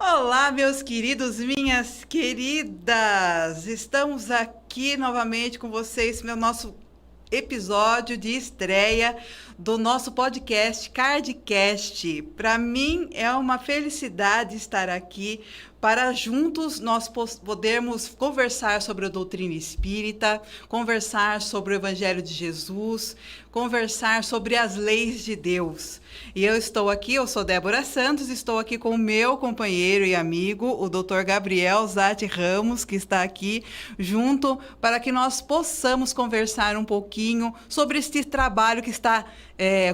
Olá, meus queridos, minhas queridas! Estamos aqui novamente com vocês, meu nosso episódio de estreia do nosso podcast Cardcast. Para mim é uma felicidade estar aqui para juntos nós podermos conversar sobre a doutrina espírita, conversar sobre o Evangelho de Jesus, conversar sobre as leis de Deus. E eu estou aqui, eu sou Débora Santos, estou aqui com o meu companheiro e amigo, o Dr. Gabriel Zatti Ramos, que está aqui junto para que nós possamos conversar um pouquinho sobre este trabalho que está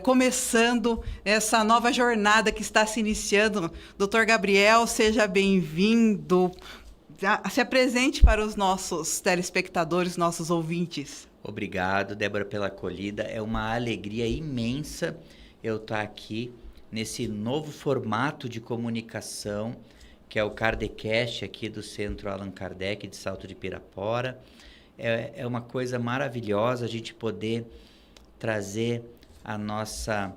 começando, essa nova jornada que está se iniciando. Dr. Gabriel, seja bem-vindo. Se apresente para os nossos telespectadores, nossos ouvintes. Obrigado, Débora, pela acolhida. É uma alegria imensa eu estar aqui nesse novo formato de comunicação, que é o Kardecast aqui do Centro Allan Kardec de Salto de Pirapora. É uma coisa maravilhosa a gente poder trazer a nossa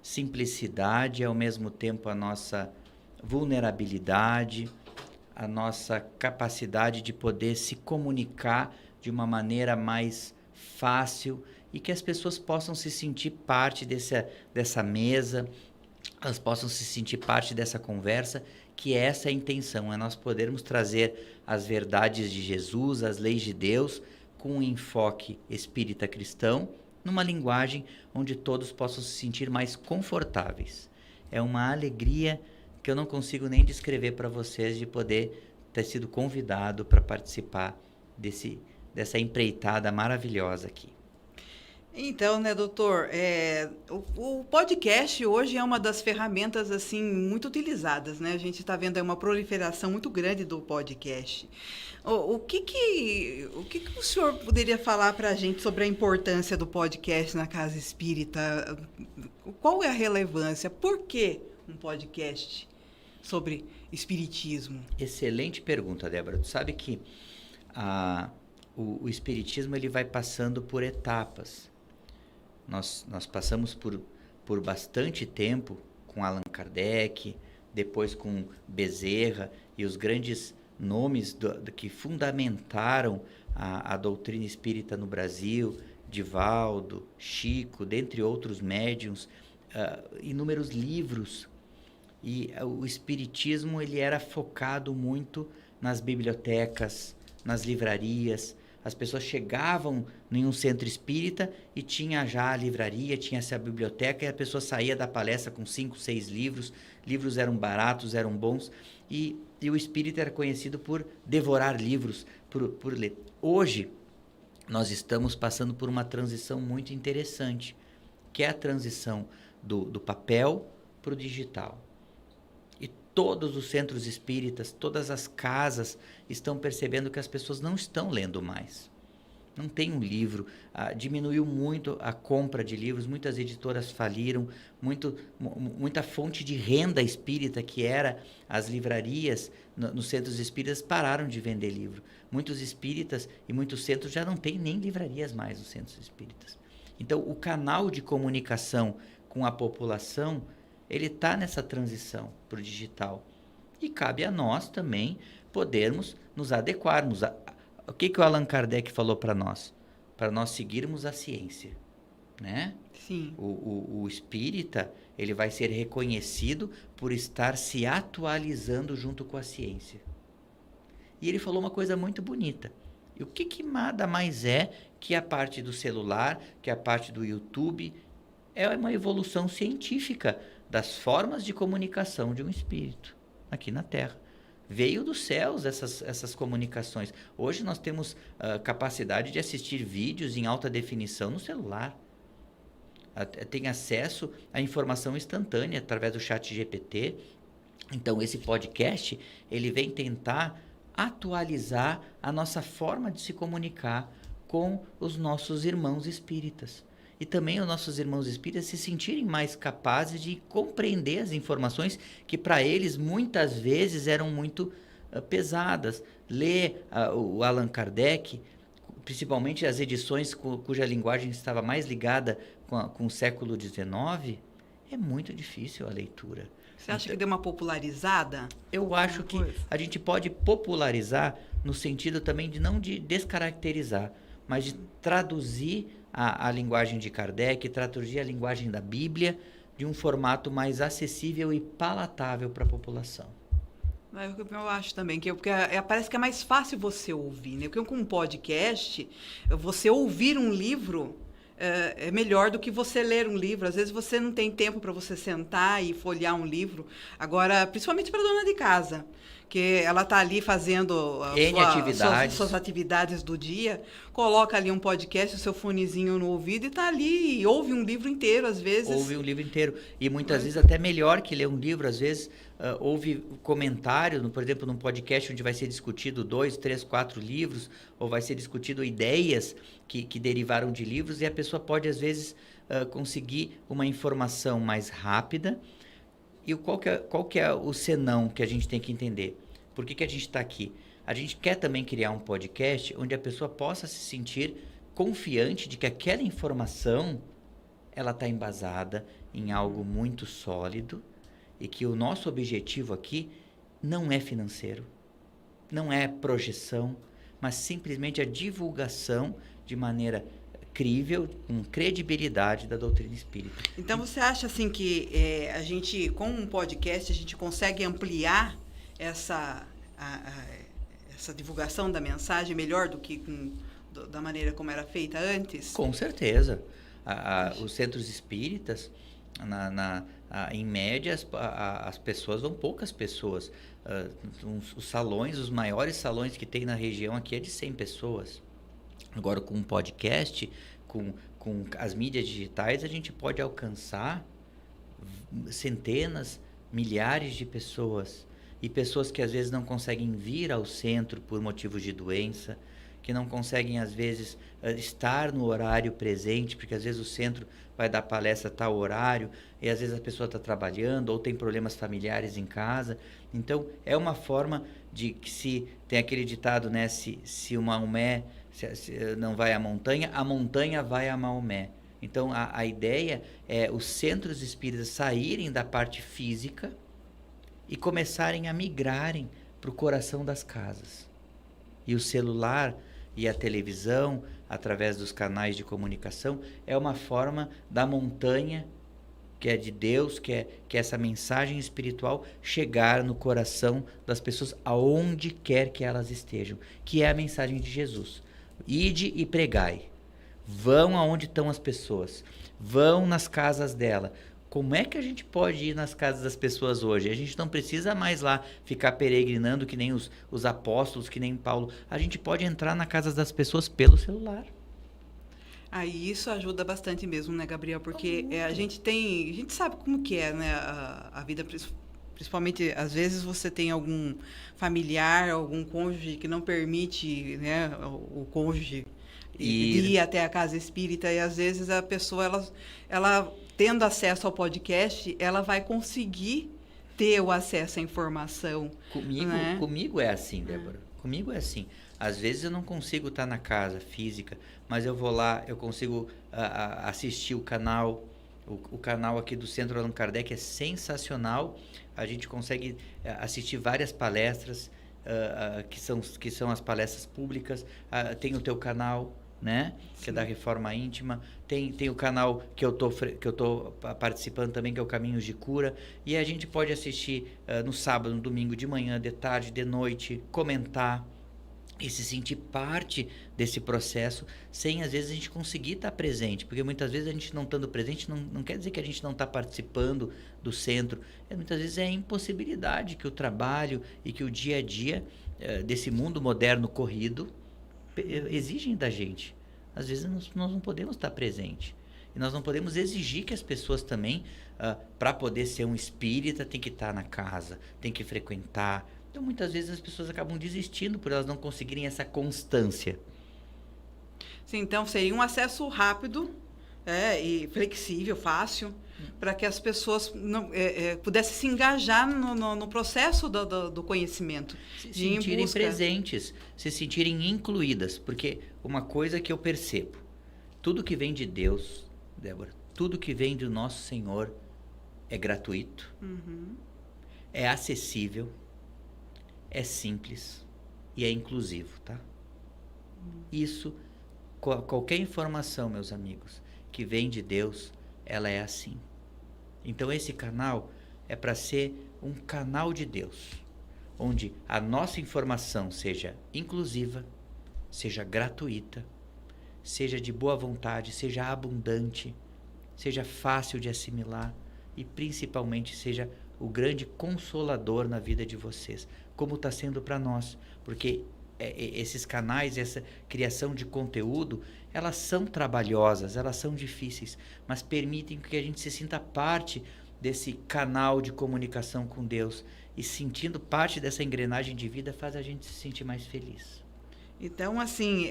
simplicidade, ao mesmo tempo a nossa vulnerabilidade, a nossa capacidade de poder se comunicar de uma maneira mais fácil e que as pessoas possam se sentir parte dessa mesa, elas possam se sentir parte dessa conversa, que essa é a intenção, é nós podermos trazer as verdades de Jesus, as leis de Deus, com um enfoque espírita cristão, numa linguagem onde todos possam se sentir mais confortáveis. É uma alegria que eu não consigo nem descrever para vocês de poder ter sido convidado para participar dessa empreitada maravilhosa aqui. Então, né, doutor, o podcast hoje é uma das ferramentas, assim, muito utilizadas, né? A gente está vendo aí uma proliferação muito grande do podcast. O que o senhor poderia falar para a gente sobre a importância do podcast na Casa Espírita? Qual é a relevância? Por que um podcast sobre espiritismo? Excelente pergunta, Débora. Tu sabe que o espiritismo ele vai passando por etapas. Nós passamos por bastante tempo com Allan Kardec, depois com Bezerra e os grandes nomes que fundamentaram a doutrina espírita no Brasil, Divaldo, Chico, dentre outros médiuns, inúmeros livros. E o espiritismo ele era focado muito nas bibliotecas, nas livrarias. As pessoas chegavam em um centro espírita e tinha já a livraria, tinha essa biblioteca, e a pessoa saía da palestra com 5, 6 livros. Livros eram baratos, eram bons, e o espírita era conhecido por devorar livros, por ler. Hoje, nós estamos passando por uma transição muito interessante, que é a transição do papel para o digital. E todos os centros espíritas, todas as casas estão percebendo que as pessoas não estão lendo mais. Não tem um livro, diminuiu muito a compra de livros, muitas editoras faliram, muita fonte de renda espírita que era as livrarias nos centros espíritas pararam de vender livro. Muitos espíritas e muitos centros já não têm nem livrarias mais nos centros espíritas. Então o canal de comunicação com a população ele está nessa transição para o digital. E cabe a nós também podermos nos adequarmos. O que o Allan Kardec falou para nós? Para nós seguirmos a ciência. Né? Sim. O espírita ele vai ser reconhecido por estar se atualizando junto com a ciência. E ele falou uma coisa muito bonita. E o que nada mais é que a parte do celular, que a parte do YouTube, é uma evolução científica das formas de comunicação de um espírito aqui na Terra. Veio dos céus essas comunicações. Hoje nós temos capacidade de assistir vídeos em alta definição no celular. Tem acesso à informação instantânea através do chat GPT. Então esse podcast ele vem tentar atualizar a nossa forma de se comunicar com os nossos irmãos espíritas. E também os nossos irmãos espíritas se sentirem mais capazes de compreender as informações que para eles muitas vezes eram muito pesadas. Ler o Allan Kardec, principalmente as edições cuja linguagem estava mais ligada com o século XIX, é muito difícil a leitura. Você acha que deu uma popularizada? Eu acho que a gente pode popularizar no sentido também de não de descaracterizar, mas de traduzir a linguagem de Kardec, traduzir a linguagem da Bíblia de um formato mais acessível e palatável para a população. Eu acho também, porque parece que é mais fácil você ouvir, né? Porque com um podcast, você ouvir um livro é melhor do que você ler um livro. Às vezes você não tem tempo para você sentar e folhear um livro. Agora, principalmente para dona de casa, que ela está ali fazendo suas atividades do dia, coloca ali um podcast, o seu fonezinho no ouvido e está ali e ouve um livro inteiro, às vezes. Ouve um livro inteiro. E muitas vezes até melhor que ler um livro, às vezes ouve comentário, por exemplo, num podcast onde vai ser discutido 2, 3, 4 livros, ou vai ser discutido ideias que derivaram de livros, e a pessoa pode, às vezes, conseguir uma informação mais rápida. E qual que é o senão que a gente tem que entender? Por que a gente está aqui? A gente quer também criar um podcast onde a pessoa possa se sentir confiante de que aquela informação ela está embasada em algo muito sólido e que o nosso objetivo aqui não é financeiro, não é projeção, mas simplesmente a divulgação de maneira crível, com credibilidade da doutrina espírita. Então você acha assim que a gente, com um podcast, a gente consegue ampliar essa divulgação da mensagem melhor do que da maneira como era feita antes? Com certeza. Os centros espíritas, em média, as pessoas vão poucas pessoas. Os salões, os maiores salões que tem na região aqui é de 100 pessoas. Agora, com um podcast, com as mídias digitais, a gente pode alcançar centenas, milhares de pessoas. E pessoas que às vezes não conseguem vir ao centro por motivos de doença, que não conseguem às vezes estar no horário presente, porque às vezes o centro vai dar palestra a tal horário, e às vezes a pessoa está trabalhando ou tem problemas familiares em casa. Então, é uma forma de que se tem aquele ditado, né, se o Maomé não vai à montanha, a montanha vai a Maomé. Então, a ideia é os centros espíritas saírem da parte física e começarem a migrarem para o coração das casas. E o celular e a televisão, através dos canais de comunicação, é uma forma da montanha, que é de Deus, que é essa mensagem espiritual, chegar no coração das pessoas aonde quer que elas estejam, que é a mensagem de Jesus. Ide e pregai. Vão aonde estão as pessoas. Vão nas casas dela. Como é que a gente pode ir nas casas das pessoas hoje? A gente não precisa mais lá ficar peregrinando que nem os apóstolos, que nem Paulo. A gente pode entrar na casa das pessoas pelo celular. Aí isso ajuda bastante mesmo, né, Gabriel? Porque a gente sabe como que é, né, a vida, principalmente, às vezes você tem algum familiar, algum cônjuge que não permite, né, o cônjuge ir até a casa espírita, e às vezes a pessoa, ela tendo acesso ao podcast, ela vai conseguir ter o acesso à informação. Comigo é assim, Débora. Comigo é assim. Às vezes eu não consigo estar na casa física, mas eu vou lá, eu consigo assistir o canal. O canal aqui do Centro Allan Kardec é sensacional. A gente consegue assistir várias palestras, que são as palestras públicas. Tem o teu canal, né? Sim. Que é da Reforma Íntima. Tem o canal que eu tô participando também, que é o Caminhos de Cura. E a gente pode assistir no sábado, no domingo, de manhã, de tarde, de noite, comentar e se sentir parte desse processo, sem às vezes a gente conseguir estar presente, porque muitas vezes a gente não estando presente não quer dizer que a gente não está participando do centro, muitas vezes é a impossibilidade que o trabalho e que o dia a dia desse mundo moderno corrido exigem da gente. Às vezes nós não podemos estar presente, e nós não podemos exigir que as pessoas também, para poder ser um espírita, tem que estar na casa, tem que frequentar. Então, muitas vezes as pessoas acabam desistindo por elas não conseguirem essa constância. Sim, então seria um acesso rápido e flexível, fácil, para que as pessoas pudessem se engajar no processo do conhecimento. Se sentirem presentes, se sentirem incluídas. Porque uma coisa que eu percebo, tudo que vem de Deus, Débora, tudo que vem do nosso Senhor é gratuito. Uhum. é acessível, é simples e é inclusivo, tá? Isso, qualquer informação, meus amigos, que vem de Deus, ela é assim. Então esse canal é para ser um canal de Deus, onde a nossa informação seja inclusiva, seja gratuita, seja de boa vontade, seja abundante, seja fácil de assimilar e principalmente seja o grande consolador na vida de vocês, como está sendo para nós, porque esses canais, essa criação de conteúdo, elas são trabalhosas, elas são difíceis, mas permitem que a gente se sinta parte desse canal de comunicação com Deus, e sentindo parte dessa engrenagem de vida faz a gente se sentir mais feliz. Então, assim,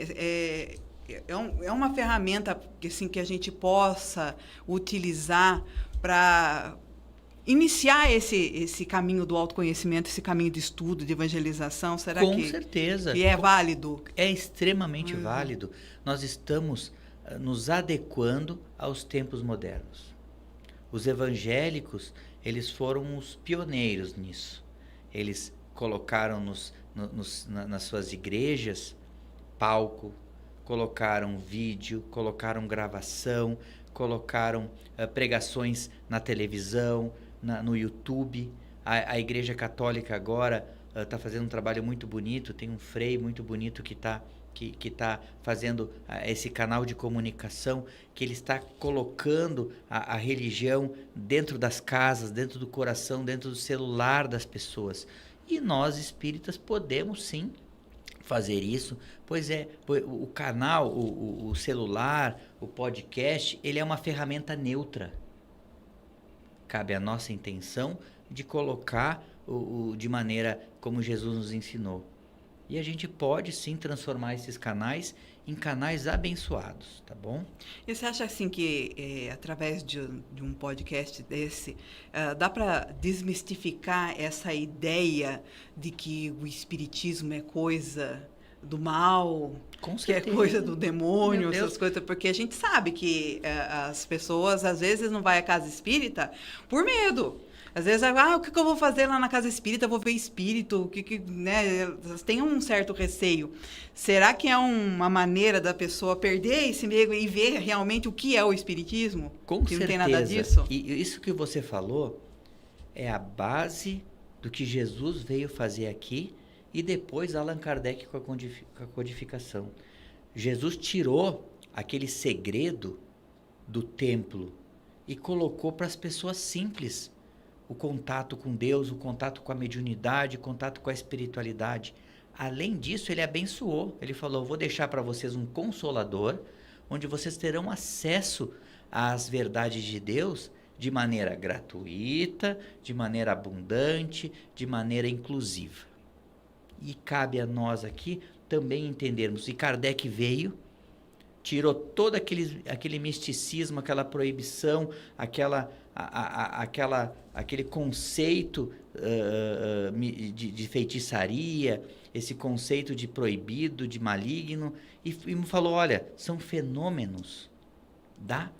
é uma ferramenta assim, que a gente possa utilizar para iniciar esse caminho do autoconhecimento, esse caminho de estudo, de evangelização. Será Com certeza. Que é válido? É extremamente válido. Nós estamos nos adequando aos tempos modernos. Os evangélicos, eles foram os pioneiros nisso. Eles colocaram nas suas igrejas palco, colocaram vídeo, colocaram gravação, colocaram pregações na televisão, no YouTube. A Igreja Católica agora está fazendo um trabalho muito bonito, tem um frei muito bonito que está fazendo esse canal de comunicação, que ele está colocando a religião dentro das casas, dentro do coração, dentro do celular das pessoas. E nós, espíritas, podemos sim fazer isso, pois o canal, o celular, o podcast, ele é uma ferramenta neutra. Cabe a nossa intenção de colocar de maneira como Jesus nos ensinou. E a gente pode sim transformar esses canais em canais abençoados, tá bom? E você acha assim que através de um podcast desse dá para desmistificar essa ideia de que o espiritismo é coisa do mal, Com que é certeza. coisa do demônio, Meu Deus. essas coisas, porque a gente sabe que as pessoas às vezes não vai à casa espírita por medo. Às vezes, o que eu vou fazer lá na casa espírita? Eu vou ver espírito, né? Elas têm um certo receio. Será que é uma maneira da pessoa perder esse medo e ver realmente o que é o espiritismo? Com que certeza. Não tem nada disso? E isso que você falou é a base do que Jesus veio fazer aqui e depois Allan Kardec com a codificação. Jesus tirou aquele segredo do templo e colocou para as pessoas simples o contato com Deus, o contato com a mediunidade, o contato com a espiritualidade. Além disso, ele abençoou. Ele falou, vou deixar para vocês um consolador, onde vocês terão acesso às verdades de Deus de maneira gratuita, de maneira abundante, de maneira inclusiva. E cabe a nós aqui também entendermos. E Kardec veio, tirou todo aquele misticismo, aquela proibição, aquele conceito de feitiçaria, esse conceito de proibido, de maligno, e me falou, olha, são fenômenos da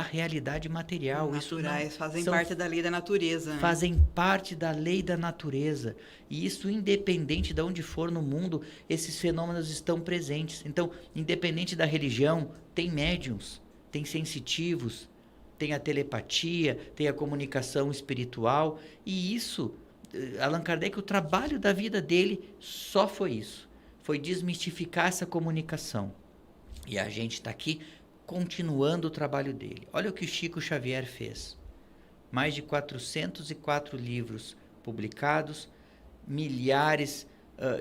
realidade material. Naturais, fazem parte da lei da natureza. Né? Fazem parte da lei da natureza. E isso, independente de onde for no mundo, esses fenômenos estão presentes. Então, independente da religião, tem médiuns, tem sensitivos, tem a telepatia, tem a comunicação espiritual. E isso, Allan Kardec, o trabalho da vida dele só foi isso. Foi desmistificar essa comunicação. E a gente está aqui continuando o trabalho dele. Olha o que Chico Xavier fez. Mais de 404 livros publicados, milhares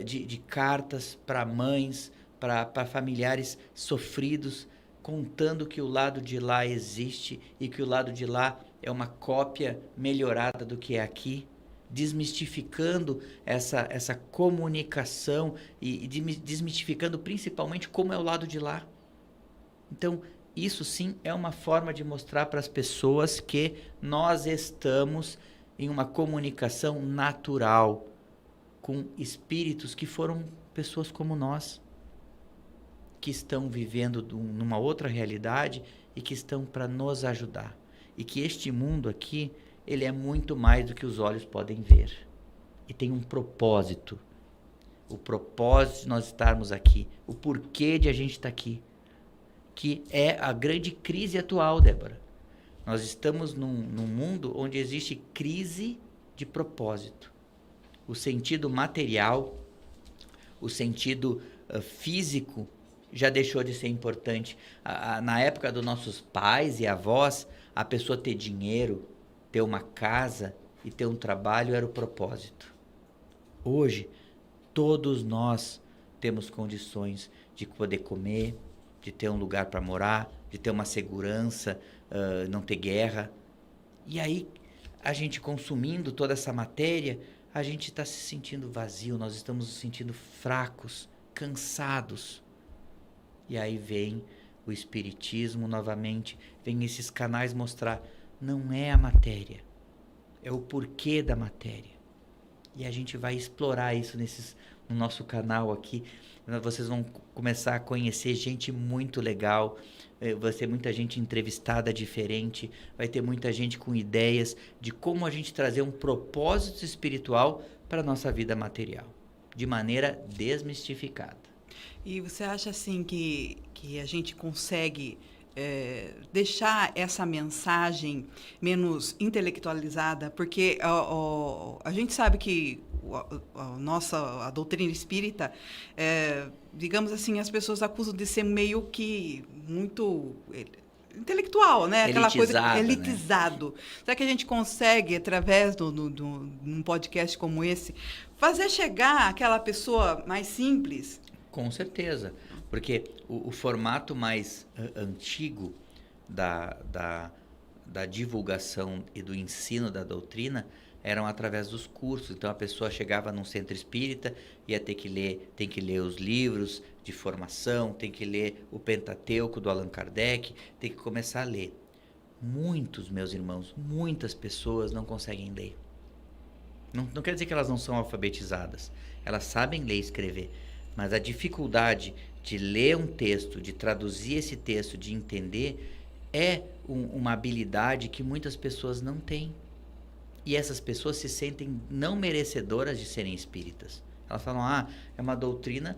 de cartas para mães, para familiares sofridos, contando que o lado de lá existe e que o lado de lá é uma cópia melhorada do que é aqui, desmistificando essa comunicação e desmistificando principalmente como é o lado de lá. Então, isso sim é uma forma de mostrar para as pessoas que nós estamos em uma comunicação natural com espíritos que foram pessoas como nós, que estão vivendo numa outra realidade e que estão para nos ajudar. E que este mundo aqui, ele é muito mais do que os olhos podem ver. E tem um propósito. O propósito de nós estarmos aqui. O porquê de a gente estar aqui. Que é a grande crise atual, Débora. Nós estamos num mundo onde existe crise de propósito. O sentido material, o sentido físico já deixou de ser importante. Na época dos nossos pais e avós, a pessoa ter dinheiro, ter uma casa e ter um trabalho era o propósito. Hoje, todos nós temos condições de poder comer, de ter um lugar para morar, de ter uma segurança, não ter guerra. E aí, a gente consumindo toda essa matéria, a gente está se sentindo vazio, nós estamos nos sentindo fracos, cansados. E aí vem o espiritismo novamente, vem esses canais mostrar, não é a matéria, é o porquê da matéria. E a gente vai explorar isso no nosso canal aqui. Vocês vão começar a conhecer gente muito legal, vai ter muita gente entrevistada diferente, vai ter muita gente com ideias de como a gente trazer um propósito espiritual para a nossa vida material, de maneira desmistificada. E você acha assim que a gente consegue deixar essa mensagem menos intelectualizada? Porque a gente sabe que a doutrina espírita, digamos assim, as pessoas acusam de ser meio que muito intelectual, né? Aquela coisa elitizado. Né? Será que a gente consegue, através de um podcast como esse, fazer chegar aquela pessoa mais simples? Com certeza, porque o formato mais antigo da divulgação e do ensino da doutrina eram através dos cursos. Então a pessoa chegava num centro espírita, ia ter que ler os livros de formação, tem que ler o Pentateuco do Allan Kardec, tem que começar a ler. Muitos, meus irmãos, muitas pessoas não conseguem ler. Não quer dizer que elas não são alfabetizadas, elas sabem ler e escrever. Mas a dificuldade de ler um texto, de traduzir esse texto, de entender, é uma habilidade que muitas pessoas não têm. E essas pessoas se sentem não merecedoras de serem espíritas. Elas falam, é uma doutrina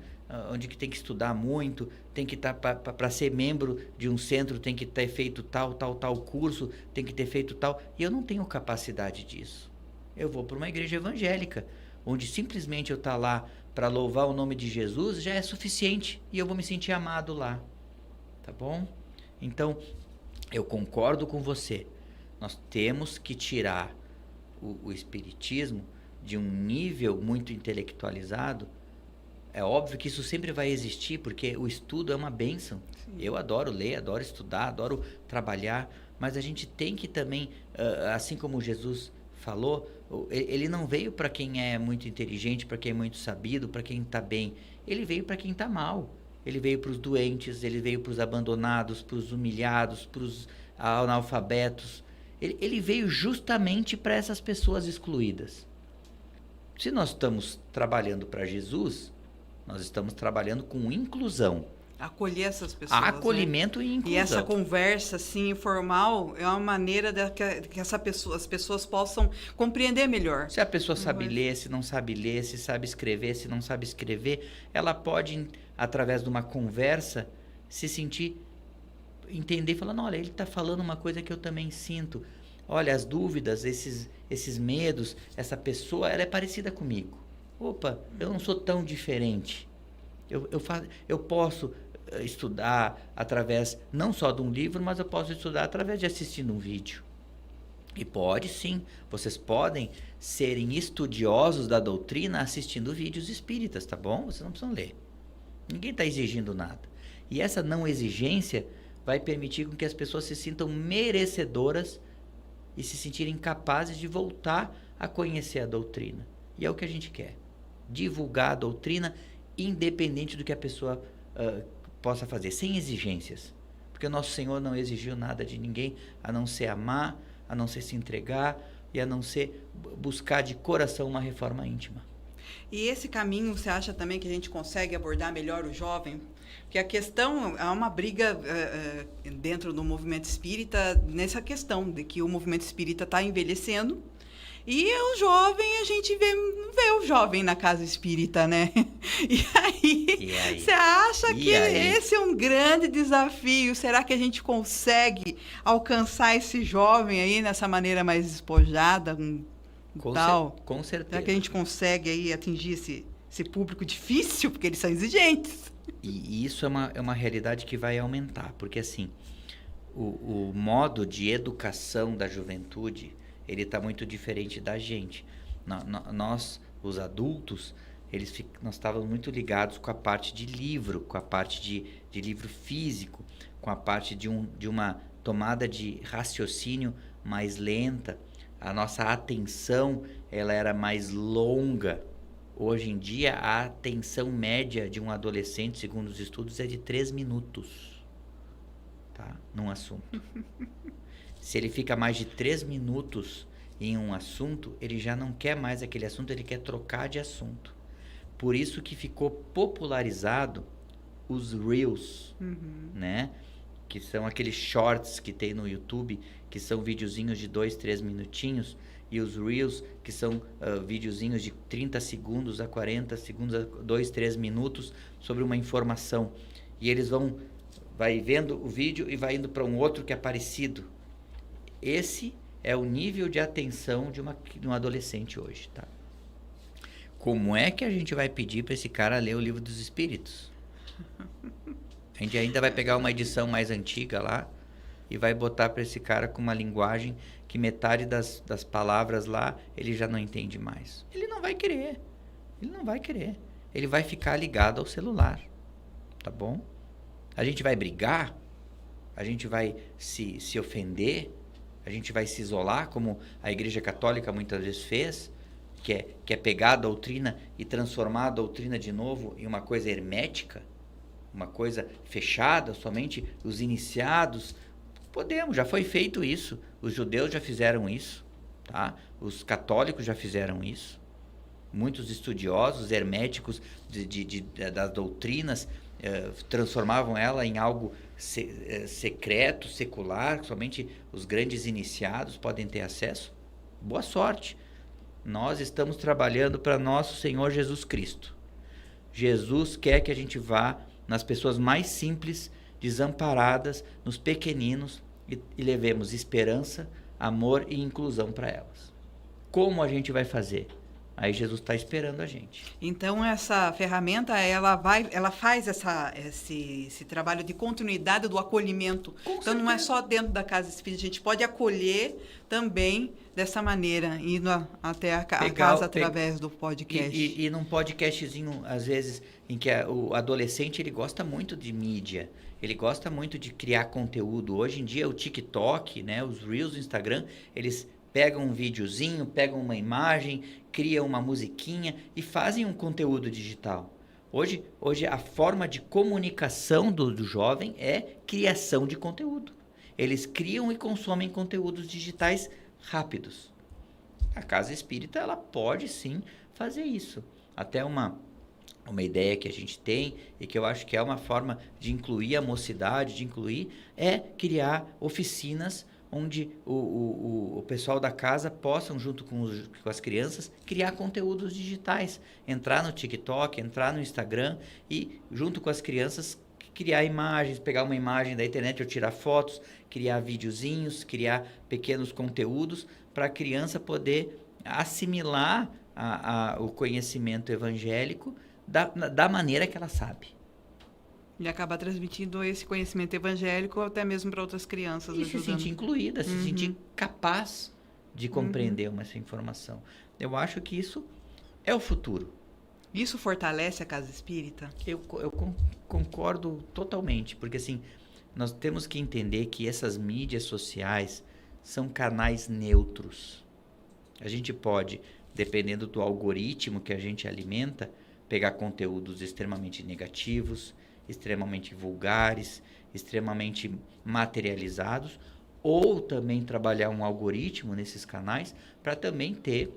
onde que tem que estudar muito, tem que estar, para ser membro de um centro, tem que ter feito tal curso, tem que ter feito tal. E eu não tenho capacidade disso. Eu vou para uma igreja evangélica, onde simplesmente eu estar lá para louvar o nome de Jesus já é suficiente e eu vou me sentir amado lá, tá bom? Então, eu concordo com você, nós temos que tirar o espiritismo de um nível muito intelectualizado. É óbvio que isso sempre vai existir, porque o estudo é uma bênção. Sim. Eu adoro ler, adoro estudar, adoro trabalhar, mas a gente tem que também, assim como Jesus falou, ele não veio para quem é muito inteligente, para quem é muito sabido, para quem está bem. Ele veio para quem está mal. Ele veio para os doentes, ele veio para os abandonados, para os humilhados, para os analfabetos. Ele veio justamente para essas pessoas excluídas. Se nós estamos trabalhando para Jesus, nós estamos trabalhando com inclusão. Acolher essas pessoas. Acolhimento, né? E inclusão. E essa conversa assim, informal é uma maneira que as pessoas possam compreender melhor. Se a pessoa sabe ler, se não sabe ler, se sabe escrever, se não sabe escrever, ela pode, através de uma conversa, se sentir, entender, falando, olha, ele está falando uma coisa que eu também sinto. Olha, as dúvidas, esses medos, essa pessoa, ela é parecida comigo. Opa, eu não sou tão diferente. Eu posso estudar através não só de um livro, mas eu posso estudar através de assistindo um vídeo. E pode sim, vocês podem serem estudiosos da doutrina assistindo vídeos espíritas, tá bom? Vocês não precisam ler. Ninguém está exigindo nada. E essa não exigência vai permitir com que as pessoas se sintam merecedoras e se sentirem capazes de voltar a conhecer a doutrina. E é o que a gente quer. Divulgar a doutrina independente do que a pessoa possa fazer, sem exigências. Porque o nosso Senhor não exigiu nada de ninguém, a não ser amar, a não ser se entregar e a não ser buscar de coração uma reforma íntima. E esse caminho, você acha também que a gente consegue abordar melhor o jovem? Porque a questão, há uma briga dentro do movimento espírita nessa questão de que o movimento espírita está envelhecendo e o jovem, a gente não vê o jovem na casa espírita, né? E aí, você acha que esse é um grande desafio? Será que a gente consegue alcançar esse jovem aí nessa maneira mais despojada? Com certeza. Será que a gente consegue aí atingir esse público difícil? Porque eles são exigentes. E isso é uma realidade que vai aumentar, porque assim, o modo de educação da juventude, ele está muito diferente da gente. Nós, os adultos, nós estávamos muito ligados com a parte de livro, com a parte de livro físico, com a parte de uma tomada de raciocínio mais lenta. A nossa atenção, ela era mais longa. Hoje em dia, a atenção média de um adolescente, segundo os estudos, é de 3 minutos, tá? Num assunto. Se ele fica mais de 3 minutos em um assunto, ele já não quer mais aquele assunto, ele quer trocar de assunto. Por isso que ficou popularizado os Reels, né? Que são aqueles shorts que tem no YouTube, que são videozinhos de 2, 3 minutinhos, e os Reels, que são videozinhos de 30 segundos a 40 segundos, a 2, 3 minutos, sobre uma informação. E eles vai vendo o vídeo e vai indo para um outro que é parecido. Esse é o nível de atenção de um adolescente hoje, tá? Como é que a gente vai pedir para esse cara ler o Livro dos Espíritos? A gente ainda vai pegar uma edição mais antiga lá e vai botar para esse cara com uma linguagem que metade das palavras lá ele já não entende mais. Ele não vai querer. Ele não vai querer. Ele vai ficar ligado ao celular. Tá bom? A gente vai brigar, a gente vai se ofender, a gente vai se isolar, como a Igreja Católica muitas vezes fez, que é pegar a doutrina e transformar a doutrina de novo em uma coisa hermética, uma coisa fechada, somente os iniciados. Podemos, já foi feito isso. Os judeus já fizeram isso, tá? Os católicos já fizeram isso. Muitos estudiosos herméticos das doutrinas transformavam ela em algo secreto, secular, somente os grandes iniciados podem ter acesso. Boa sorte. Nós estamos trabalhando para nosso Senhor Jesus Cristo. Jesus quer que a gente vá nas pessoas mais simples, desamparadas, nos pequeninos, e levemos esperança, amor e inclusão para elas. Como a gente vai fazer? Aí Jesus está esperando a gente. Então, essa ferramenta, ela faz esse trabalho de continuidade do acolhimento. Então, não é só dentro da casa espírita, a gente pode acolher também dessa maneira, indo até a casa através do podcast. E num podcastzinho, às vezes, em que o adolescente ele gosta muito de mídia, ele gosta muito de criar conteúdo. Hoje em dia, o TikTok, né, os Reels do Instagram, eles pegam um videozinho, pegam uma imagem, criam uma musiquinha e fazem um conteúdo digital. Hoje a forma de comunicação do jovem é criação de conteúdo. Eles criam e consomem conteúdos digitais rápidos. A casa espírita, ela pode sim fazer isso. Até uma ideia que a gente tem e que eu acho que é uma forma de incluir a mocidade, é criar oficinas onde o pessoal da casa possam, junto com as crianças, criar conteúdos digitais. Entrar no TikTok, entrar no Instagram e, junto com as crianças, criar imagens, pegar uma imagem da internet ou tirar fotos, criar videozinhos, criar pequenos conteúdos para a criança poder assimilar o conhecimento evangélico da maneira que ela sabe. E acabar transmitindo esse conhecimento evangélico até mesmo para outras crianças. E se sentir incluída, se sentir capaz de compreender essa informação. Eu acho que isso é o futuro. Isso fortalece a casa espírita? Eu concordo totalmente, porque assim, nós temos que entender que essas mídias sociais são canais neutros. A gente pode, dependendo do algoritmo que a gente alimenta, pegar conteúdos extremamente negativos, extremamente vulgares, extremamente materializados, ou também trabalhar um algoritmo nesses canais para também ter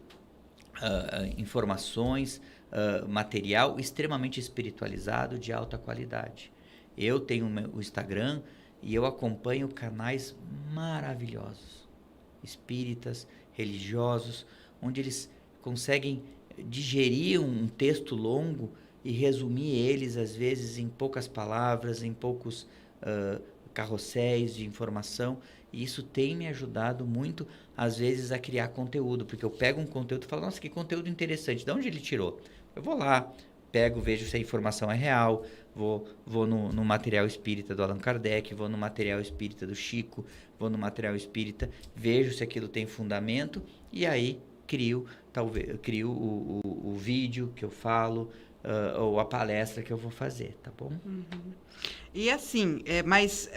informações, material extremamente espiritualizado, de alta qualidade. Eu tenho o Instagram e eu acompanho canais maravilhosos, espíritas, religiosos, onde eles conseguem digerir um texto longo e resumir eles, às vezes, em poucas palavras, em poucos carrosséis de informação. E isso tem me ajudado muito, às vezes, a criar conteúdo, porque eu pego um conteúdo e falo, nossa, que conteúdo interessante, de onde ele tirou? Eu vou lá, pego, vejo se a informação é real, vou no material espírita do Allan Kardec, vou no material espírita do Chico, vou no material espírita, vejo se aquilo tem fundamento, e aí crio o vídeo que eu falo, ou a palestra que eu vou fazer, tá bom? Uhum. E assim, mas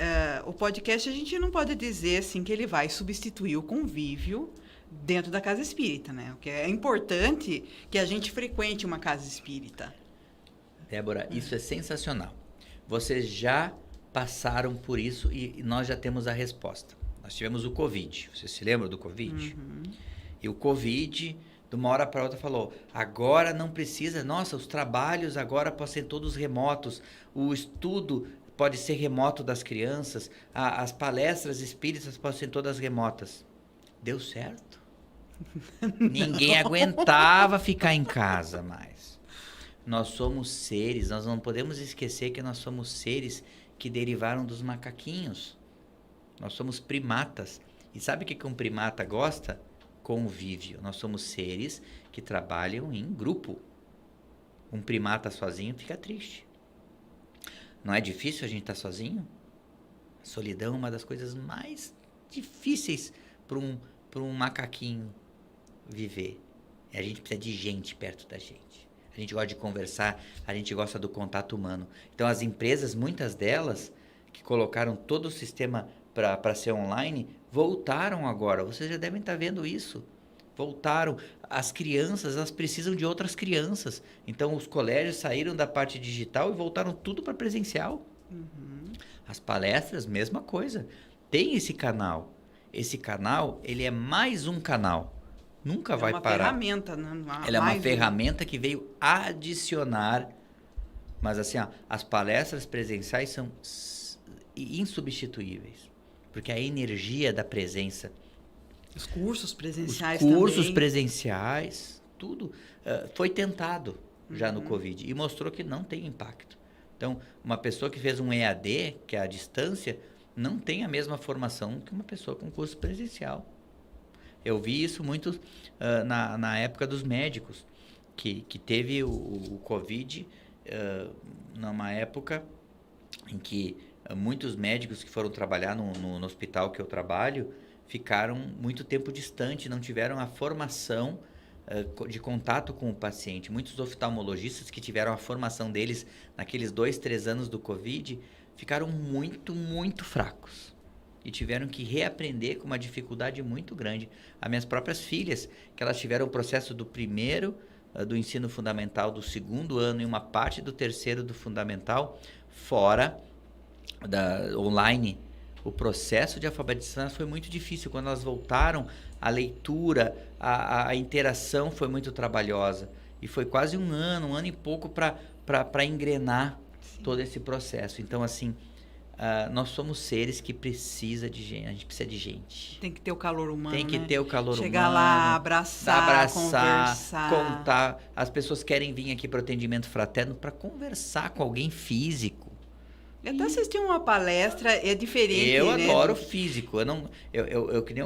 o podcast a gente não pode dizer assim que ele vai substituir o convívio dentro da casa espírita, né? Porque é importante que a gente frequente uma casa espírita. Débora, isso é sensacional. Vocês já passaram por isso e nós já temos a resposta. Nós tivemos o Covid. Você se lembra do Covid? Uhum. E o Covid, de uma hora para outra, falou, agora não precisa, nossa, os trabalhos agora podem ser todos remotos, o estudo pode ser remoto das crianças, as palestras espíritas podem ser todas remotas. Deu certo? Ninguém aguentava ficar em casa mais. Nós somos seres, nós não podemos esquecer que nós somos seres que derivaram dos macaquinhos. Nós somos primatas. E sabe o que um primata gosta? Convívio. Nós somos seres que trabalham em grupo. Um primata sozinho fica triste. Não é difícil a gente estar sozinho? A solidão é uma das coisas mais difíceis para um macaquinho viver. E a gente precisa de gente perto da gente. A gente gosta de conversar, a gente gosta do contato humano. Então, as empresas, muitas delas, que colocaram todo o sistema para ser online, voltaram agora. Vocês já devem estar vendo isso. Voltaram. As crianças, elas precisam de outras crianças. Então, os colégios saíram da parte digital e voltaram tudo para presencial. Uhum. As palestras, mesma coisa. Tem esse canal. Esse canal, ele é mais um canal. Nunca vai parar. É uma ferramenta, né? Ela é uma ferramenta que veio adicionar. Mas assim, ó, as palestras presenciais são insubstituíveis. Porque a energia da presença. Os cursos presenciais também. Os cursos também. presenciais, tudo foi tentado já no Covid. E mostrou que não tem impacto. Então, uma pessoa que fez um EAD, que é a distância, não tem a mesma formação que uma pessoa com curso presencial. Eu vi isso muito na época dos médicos, que teve o Covid numa época em que muitos médicos que foram trabalhar no hospital que eu trabalho ficaram muito tempo distante, não tiveram a formação de contato com o paciente. Muitos oftalmologistas que tiveram a formação deles naqueles 2, 3 anos do Covid ficaram muito, muito fracos. E tiveram que reaprender com uma dificuldade muito grande. As minhas próprias filhas, que elas tiveram o processo do primeiro do ensino fundamental, do 2º ano e uma parte do 3º do fundamental, fora da online. O processo de alfabetização foi muito difícil. Quando elas voltaram, a leitura, a interação foi muito trabalhosa. E foi quase um ano e pouco para engrenar todo esse processo. Então, assim, nós somos seres que precisam de gente. A gente precisa de gente. Tem que ter o calor humano, Tem que né? ter o calor humano. Chegar lá, abraçar, conversar. Contar. As pessoas querem vir aqui para o atendimento fraterno para conversar com alguém físico. Eu até assisti uma palestra, é diferente, Eu né? adoro físico.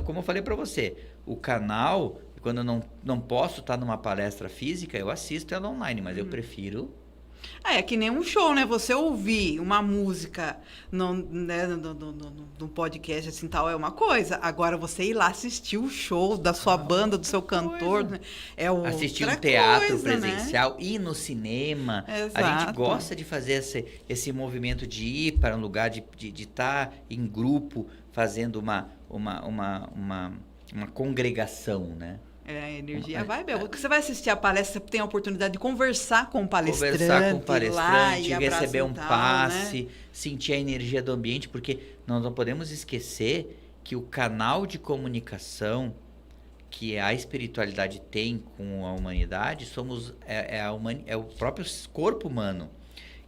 Como eu falei para você, o canal, quando eu não posso estar numa palestra física, eu assisto ela online, mas eu prefiro... É que nem um show, né? Você ouvir uma música no podcast assim tal é uma coisa. Agora você ir lá assistir o show da sua banda, do seu cantor, né? É outra coisa. Assistir um teatro coisa, presencial, né? Ir no cinema. Exato. A gente gosta de fazer esse movimento de ir para um lugar, de estar em grupo, fazendo uma congregação, né? A energia vai bem. Você vai assistir a palestra, você tem a oportunidade de conversar com o palestrante. Conversar com o palestrante, lá, receber um passe, né? sentir a energia do ambiente, porque nós não podemos esquecer que o canal de comunicação que a espiritualidade tem com a humanidade é o próprio corpo humano.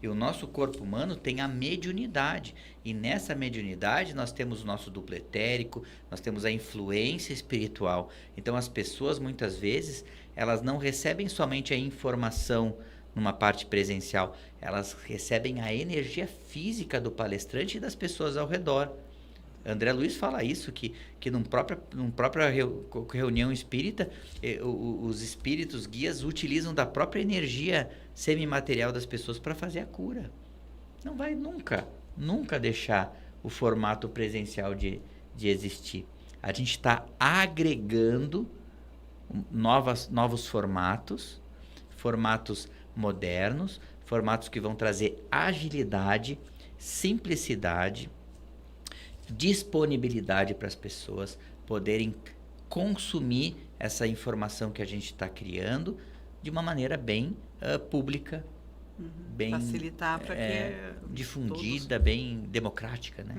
E o nosso corpo humano tem a mediunidade. E nessa mediunidade nós temos o nosso duplo etérico, nós temos a influência espiritual. Então as pessoas muitas vezes, elas não recebem somente a informação numa parte presencial, elas recebem a energia física do palestrante e das pessoas ao redor. André Luiz fala isso, que numa própria reunião espírita, os espíritos guias utilizam da própria energia semimaterial das pessoas para fazer a cura. Não vai nunca deixar o formato presencial de existir. A gente está agregando novos formatos modernos, formatos que vão trazer agilidade, simplicidade, disponibilidade para as pessoas poderem consumir essa informação que a gente está criando de uma maneira bem pública, bem facilitar para que difundida, todos... bem democrática, né?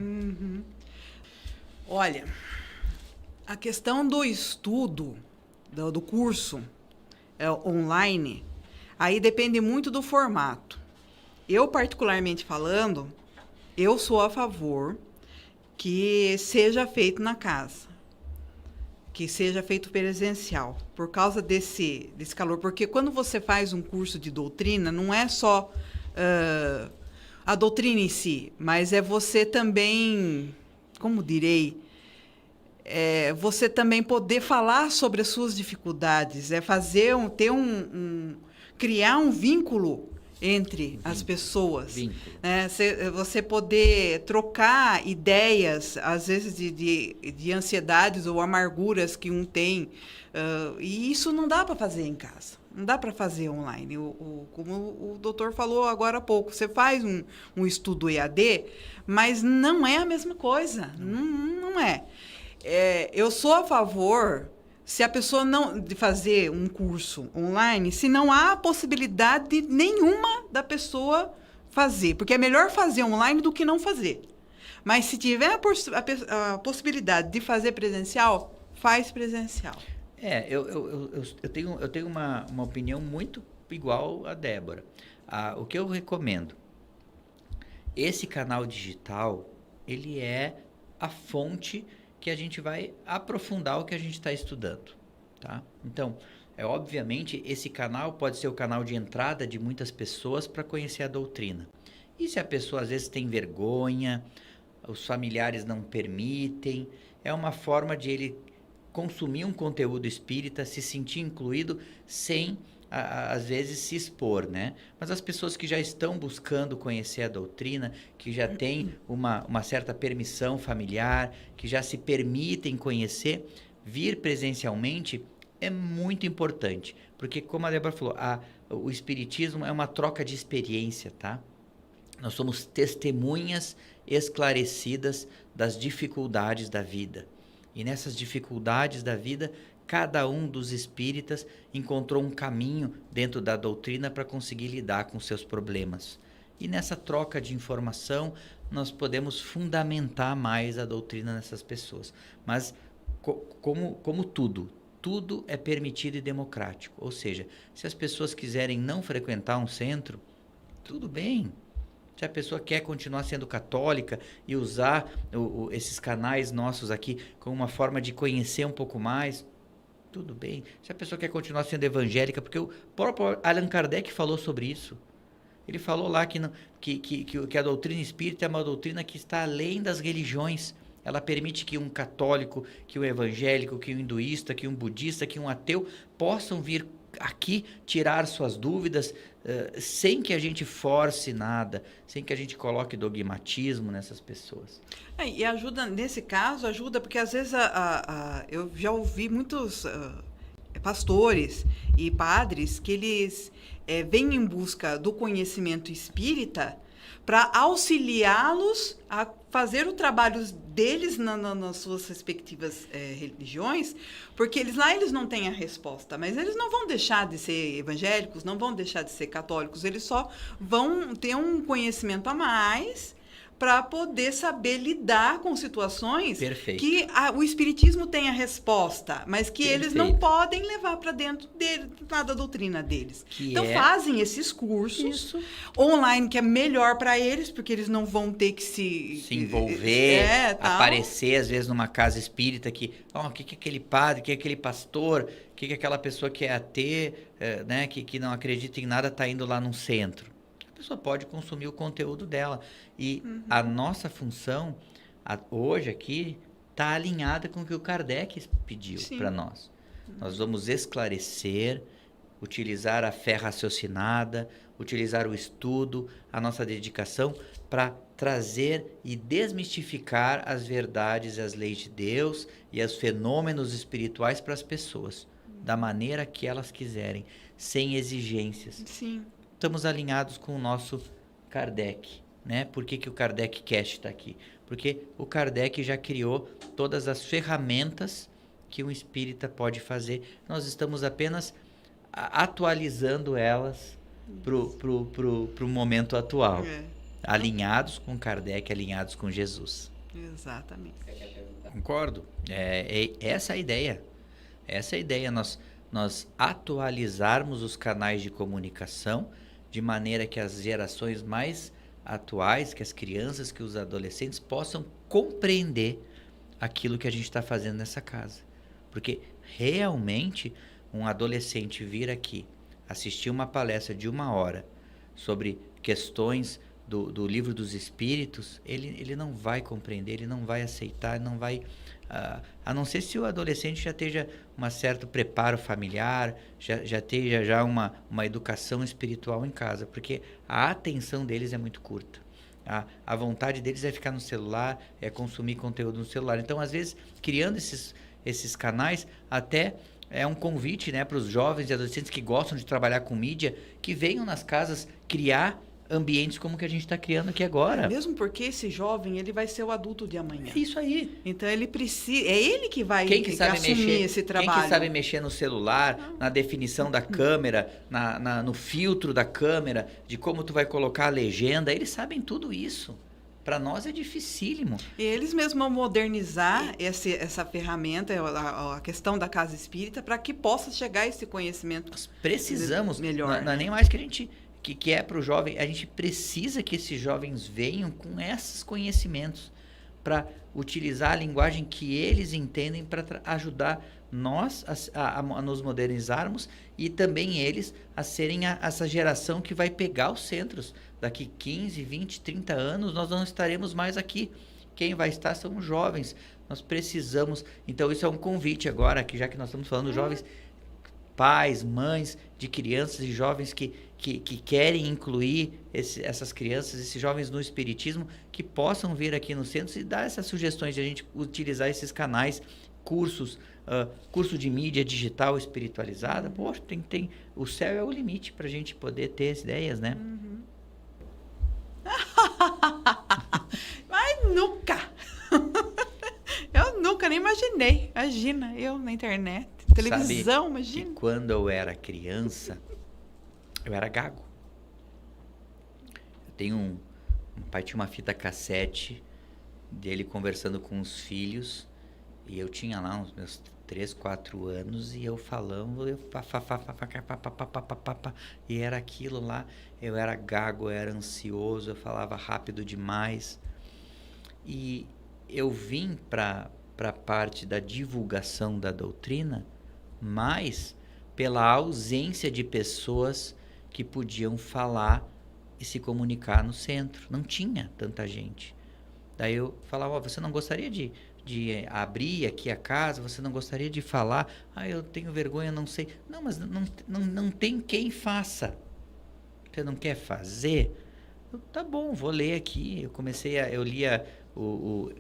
Olha, a questão do estudo do curso online, aí depende muito do formato. Eu, particularmente falando, eu sou a favor que seja feito na casa, que seja feito presencial, por causa desse calor. Porque quando você faz um curso de doutrina, não é só a doutrina em si, mas é você também, como direi, você também poder falar sobre as suas dificuldades, criar um vínculo entre as pessoas, né? Você poder trocar ideias, às vezes de ansiedades ou amarguras que um tem, e isso não dá para fazer em casa, não dá para fazer online. Como o doutor falou agora há pouco, você faz um estudo EAD, mas não é a mesma coisa, não é. Eu sou a favor, se a pessoa de fazer um curso online, se não há possibilidade nenhuma da pessoa fazer, porque é melhor fazer online do que não fazer. Mas se tiver a possibilidade de fazer presencial, faz presencial. Eu tenho uma opinião muito igual a Débora. O que eu recomendo? Esse canal digital, ele é a fonte que a gente vai aprofundar o que a gente está estudando, tá? Então, obviamente, esse canal pode ser o canal de entrada de muitas pessoas para conhecer a doutrina. E se a pessoa, às vezes, tem vergonha, os familiares não permitem, é uma forma de ele consumir um conteúdo espírita, se sentir incluído, sem, às vezes, se expor, né? Mas as pessoas que já estão buscando conhecer a doutrina, que já têm uma certa permissão familiar, que já se permitem conhecer, vir presencialmente é muito importante. Porque, como a Débora falou, o espiritismo é uma troca de experiência, tá? Nós somos testemunhas esclarecidas das dificuldades da vida. E nessas dificuldades da vida, cada um dos espíritas encontrou um caminho dentro da doutrina para conseguir lidar com seus problemas. E nessa troca de informação, nós podemos fundamentar mais a doutrina nessas pessoas. Mas, como tudo é permitido e democrático. Ou seja, se as pessoas quiserem não frequentar um centro, tudo bem. Se a pessoa quer continuar sendo católica e usar esses canais nossos aqui como uma forma de conhecer um pouco mais, tudo bem. Se a pessoa quer continuar sendo evangélica, porque o próprio Allan Kardec falou sobre isso. Ele falou lá que a doutrina espírita é uma doutrina que está além das religiões. Ela permite que um católico, que um evangélico, que um hinduísta, que um budista, que um ateu possam vir aqui tirar suas dúvidas sem que a gente force nada, sem que a gente coloque dogmatismo nessas pessoas. E ajuda, nesse caso, porque às vezes eu já ouvi muitos pastores e padres que eles vêm em busca do conhecimento espírita para auxiliá-los a fazer o trabalho deles nas suas respectivas religiões, porque eles não têm a resposta, mas eles não vão deixar de ser evangélicos, não vão deixar de ser católicos, eles só vão ter um conhecimento a mais para poder saber lidar com situações Perfeito. que o espiritismo tem a resposta, mas que eles não Perfeito. podem levar para dentro da doutrina deles. Que Então é- fazem esses cursos online, que é melhor para eles, porque eles não vão ter que se envolver, tal. aparecer às vezes numa casa espírita que, o que é aquele padre, o que é aquele pastor, o que é aquela pessoa que é ateu, né, que não acredita em nada, está indo lá num centro. A pessoa pode consumir o conteúdo dela. E a nossa função hoje aqui está alinhada com o que o Kardec pediu para nós. Nós vamos esclarecer, utilizar a fé raciocinada, utilizar o estudo, a nossa dedicação para trazer e desmistificar as verdades e as leis de Deus e os fenômenos espirituais para as pessoas, da maneira que elas quiserem, sem exigências. Sim. Estamos alinhados com o nosso Kardec, né? Por que o Kardec Cast está aqui? Porque o Kardec já criou todas as ferramentas que um espírita pode fazer. Nós estamos apenas atualizando elas pro momento atual. Alinhados com Kardec, alinhados com Jesus. Exatamente. Concordo. Essa é a ideia. Essa é a ideia. Nós atualizarmos os canais de comunicação de maneira que as gerações mais atuais, que as crianças, que os adolescentes possam compreender aquilo que a gente está fazendo nessa casa. Porque realmente um adolescente vir aqui assistir uma palestra de 1 hora sobre questões do livro dos espíritos, ele não vai compreender, ele não vai aceitar, não vai... a não ser se o adolescente já esteja um certo preparo familiar, já esteja uma educação espiritual em casa, porque a atenção deles é muito curta. A vontade deles é ficar no celular, é consumir conteúdo no celular. Então, às vezes, criando esses canais, até é um convite, né, para os jovens e adolescentes que gostam de trabalhar com mídia, que venham nas casas criar ambientes como que a gente está criando aqui agora. Mesmo porque esse jovem, ele vai ser o adulto de amanhã. É isso aí. Então ele precisa, é ele que vai assumir esse trabalho. Quem que sabe mexer no celular, na definição da câmera, no filtro da câmera, de como tu vai colocar a legenda, eles sabem tudo isso. Para nós é dificílimo. E eles mesmos vão modernizar essa ferramenta, a questão da casa espírita, para que possa chegar esse conhecimento. Nós precisamos, melhor. Não é nem mais que a gente... que é para o jovem, a gente precisa que esses jovens venham com esses conhecimentos para utilizar a linguagem que eles entendem para ajudar nós a nos modernizarmos e também eles a serem essa geração que vai pegar os centros. Daqui 15, 20, 30 anos nós não estaremos mais aqui. Quem vai estar são os jovens. Nós precisamos... Então isso é um convite agora, que já que nós estamos falando dos jovens, pais, mães de crianças e jovens que querem incluir essas crianças, esses jovens no espiritismo, que possam vir aqui no centro e dar essas sugestões de a gente utilizar esses canais, cursos, curso de mídia digital espiritualizada. Poxa, o céu é o limite para a gente poder ter as ideias, né? Mas nunca! Eu nunca nem imaginei. Imagina, eu na internet, televisão, imagina. Que quando eu era criança, eu era gago. Eu tenho um pai tinha uma fita cassete dele conversando com os filhos, e eu tinha lá uns meus 3, 4 anos, e eu falando, e era aquilo lá. Eu era gago, eu era ansioso, eu falava rápido demais. E eu vim para a parte da divulgação da doutrina, mas pela ausência de pessoas que podiam falar e se comunicar no centro. Não tinha tanta gente. Daí eu falava, você não gostaria de abrir aqui a casa? Você não gostaria de falar? Eu tenho vergonha, não sei. Não, mas não tem quem faça. Você não quer fazer? Tá bom, vou ler aqui. Eu lia o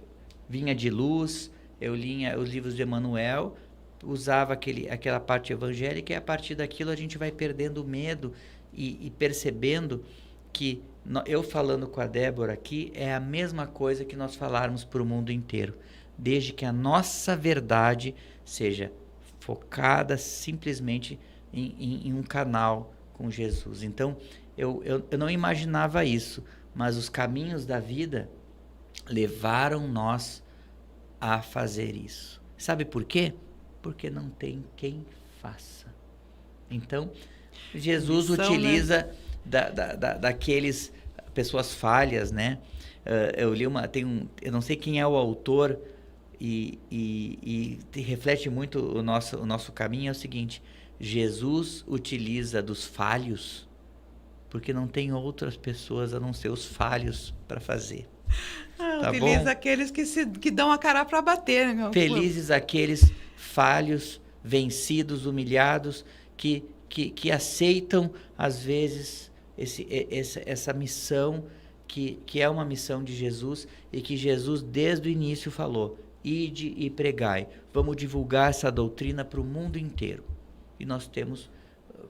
Vinha de Luz, eu lia os livros de Emmanuel, usava aquela parte evangélica, e a partir daquilo a gente vai perdendo o medo e percebendo que eu falando com a Débora aqui é a mesma coisa que nós falarmos para o mundo inteiro, desde que a nossa verdade seja focada simplesmente em um canal com Jesus. Então, eu não imaginava isso, mas os caminhos da vida levaram nós a fazer isso. Sabe por quê? Porque não tem quem faça. Então, Jesus utiliza, né, daqueles pessoas falhas, né? Eu li eu não sei quem é o autor, e reflete muito o nosso caminho, é o seguinte: Jesus utiliza dos falhos porque não tem outras pessoas a não ser os falhos para fazer. Tá utiliza bom? aqueles que dão a cara para bater, né? Felizes aqueles falhos, vencidos, humilhados, que aceitam, às vezes, essa missão, que é uma missão de Jesus, e que Jesus, desde o início, falou: ide e pregai. Vamos divulgar essa doutrina para o mundo inteiro. E nós temos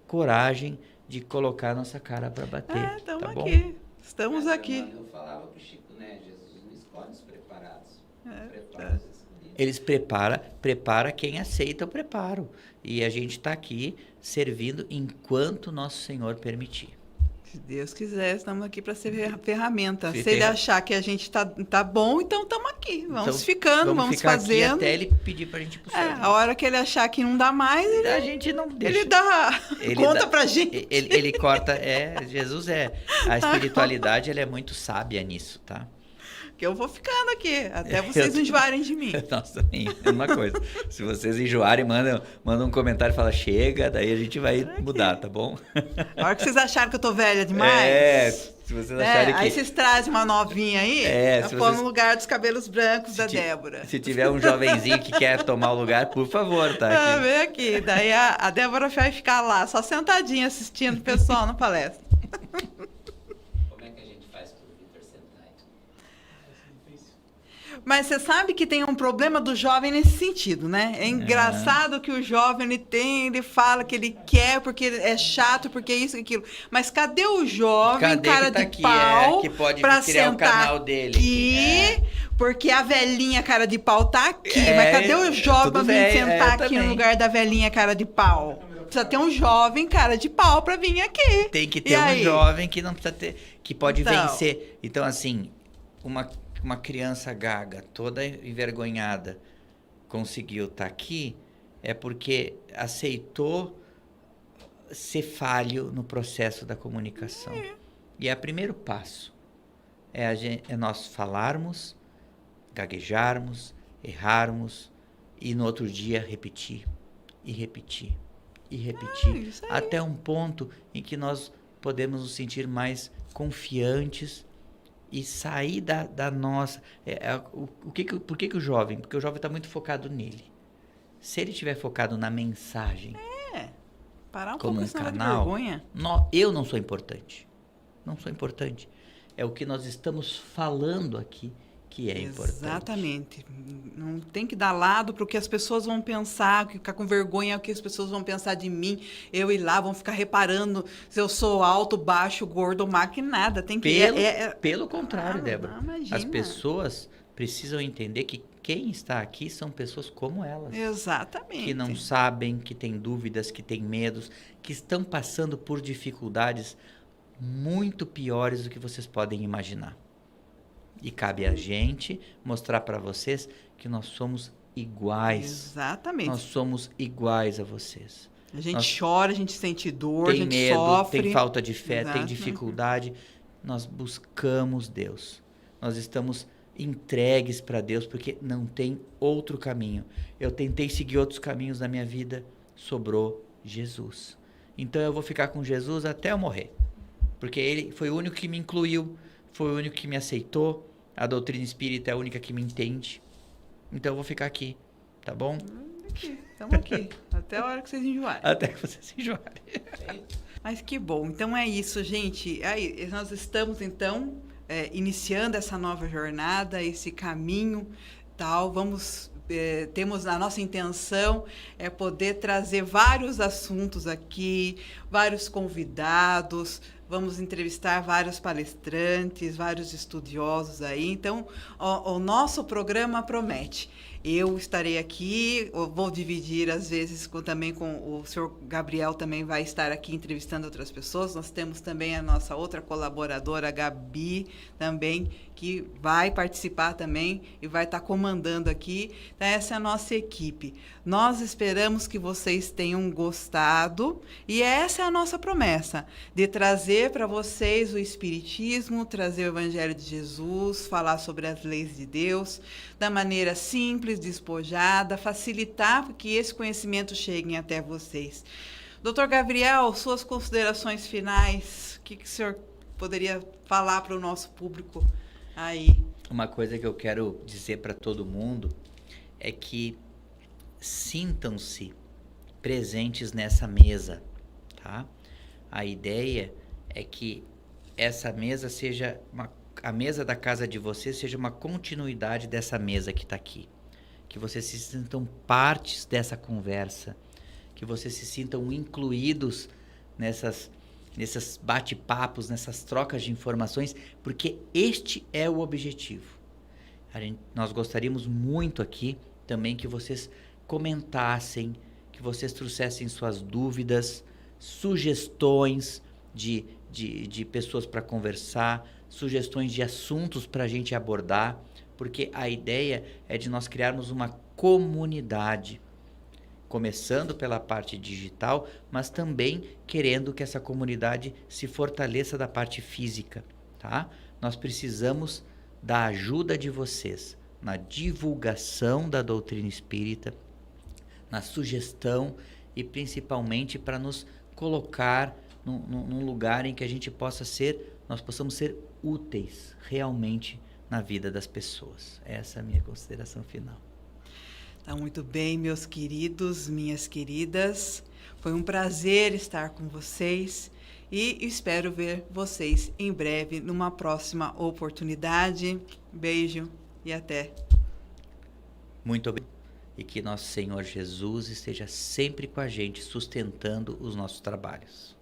coragem de colocar nossa cara para bater. Estamos tá bom? aqui. Estamos aqui. Eu falava pro Chico, né? Jesus não escolhe os preparados. Prepara os escolhidos. Eles prepara quem aceita o preparo. E a gente está aqui servindo enquanto nosso Senhor permitir. Se Deus quiser, estamos aqui para ser ferramenta. Se ele achar que a gente tá bom, então estamos aqui. Vamos ficando, vamos ficar fazendo. Aqui até ele pedir para a gente ir pro céu. A hora que ele achar que não dá mais, a gente não deixa. Ele dá conta pra gente. Ele corta. Jesus a espiritualidade, ela é muito sábia nisso, tá? Que eu vou ficando aqui, até vocês enjoarem de mim. Nossa, também é uma coisa. Se vocês enjoarem, manda um comentário e fala: chega, daí a gente vai mudar, tá bom? A hora que vocês acharem que eu tô velha demais. Se vocês acharem que... Aí vocês trazem uma novinha aí, eu pôr no lugar dos cabelos brancos da Débora. Se tiver um jovenzinho que quer tomar o lugar, por favor, tá? Vem aqui. Daí a Débora vai ficar lá, só sentadinha assistindo o pessoal na palestra. Mas você sabe que tem um problema do jovem nesse sentido, né? É engraçado que o jovem ele fala que ele quer porque é chato, porque isso e aquilo. Mas cadê o jovem, cara de pau, que pode pra criar sentar o canal dele aqui? Porque a velhinha cara de pau tá aqui. Mas cadê o jovem pra vir sentar aqui no lugar da velhinha cara de pau? Precisa ter um jovem cara de pau pra vir aqui. Tem que ter um jovem que não precisa ter, que pode vencer. Então, assim, uma criança gaga, toda envergonhada, conseguiu estar aqui, é porque aceitou ser falho no processo da comunicação. E é o primeiro passo. É nós falarmos, gaguejarmos, errarmos, e no outro dia repetir, e repetir, e repetir, até um ponto em que nós podemos nos sentir mais confiantes e sair da nossa... Por que o jovem? Porque o jovem está muito focado nele. Se ele estiver focado na mensagem, parar como pouco, um canal, de vergonha. Eu não sou importante. Não sou importante. É o que nós estamos falando aqui que é importante. Exatamente. Não tem que dar lado para o que as pessoas vão pensar, ficar com vergonha, o que as pessoas vão pensar de mim. Eu ir lá, vão ficar reparando se eu sou alto, baixo, gordo, magro, nada. Tem que... Pelo contrário, Débora. Imagina. As pessoas precisam entender que quem está aqui são pessoas como elas. Exatamente. Que não sabem, que têm dúvidas, que têm medos, que estão passando por dificuldades muito piores do que vocês podem imaginar. E cabe a gente mostrar para vocês que nós somos iguais. Exatamente. Nós somos iguais a vocês. A gente chora, a gente sente dor, a gente medo, sofre. tem falta de fé, Exato. Tem dificuldade. Nós buscamos Deus. Nós estamos entregues para Deus porque não tem outro caminho. Eu tentei seguir outros caminhos na minha vida, sobrou Jesus. Então eu vou ficar com Jesus até eu morrer. Porque ele foi o único que me incluiu, foi o único que me aceitou. A doutrina espírita é a única que me entende. Então eu vou ficar aqui, tá bom? Estamos aqui. Até a hora que vocês enjoarem. Até que vocês enjoarem. Mas que bom. Então é isso, gente. Aí, nós estamos, então, iniciando essa nova jornada, esse caminho, tal. Temos a nossa intenção é poder trazer vários assuntos aqui, vários convidados, vamos entrevistar vários palestrantes, vários estudiosos aí. Então, o nosso programa promete. Eu estarei aqui, eu vou dividir às vezes também com o senhor Gabriel, também vai estar aqui entrevistando outras pessoas. Nós temos também a nossa outra colaboradora, a Gabi, também, que vai participar também e vai estar comandando aqui. Então, essa é a nossa equipe. Nós esperamos que vocês tenham gostado e essa é a nossa promessa, de trazer para vocês o Espiritismo, trazer o Evangelho de Jesus, falar sobre as leis de Deus, da maneira simples, despojada, facilitar que esse conhecimento chegue até vocês. Doutor Gabriel, suas considerações finais, o que o senhor poderia falar para o nosso público aí? Uma coisa que eu quero dizer para todo mundo é que sintam-se presentes nessa mesa, tá? A ideia é que essa mesa seja a mesa da casa de vocês seja uma continuidade dessa mesa que está aqui. Que vocês se sintam partes dessa conversa, que vocês se sintam incluídos nesses bate-papos, nessas trocas de informações, porque este é o objetivo. Nós gostaríamos muito aqui também que vocês comentassem, que vocês trouxessem suas dúvidas, sugestões de pessoas para conversar, sugestões de assuntos para a gente abordar, porque a ideia é de nós criarmos uma comunidade, começando pela parte digital, mas também querendo que essa comunidade se fortaleça da parte física, tá? Nós precisamos da ajuda de vocês na divulgação da doutrina espírita, na sugestão e principalmente para nos colocar num lugar em que nós possamos ser úteis realmente na vida das pessoas. Essa é a minha consideração final. Tá muito bem, meus queridos, minhas queridas. Foi um prazer estar com vocês e espero ver vocês em breve numa próxima oportunidade. Beijo e até. Muito obrigado. E que nosso Senhor Jesus esteja sempre com a gente, sustentando os nossos trabalhos.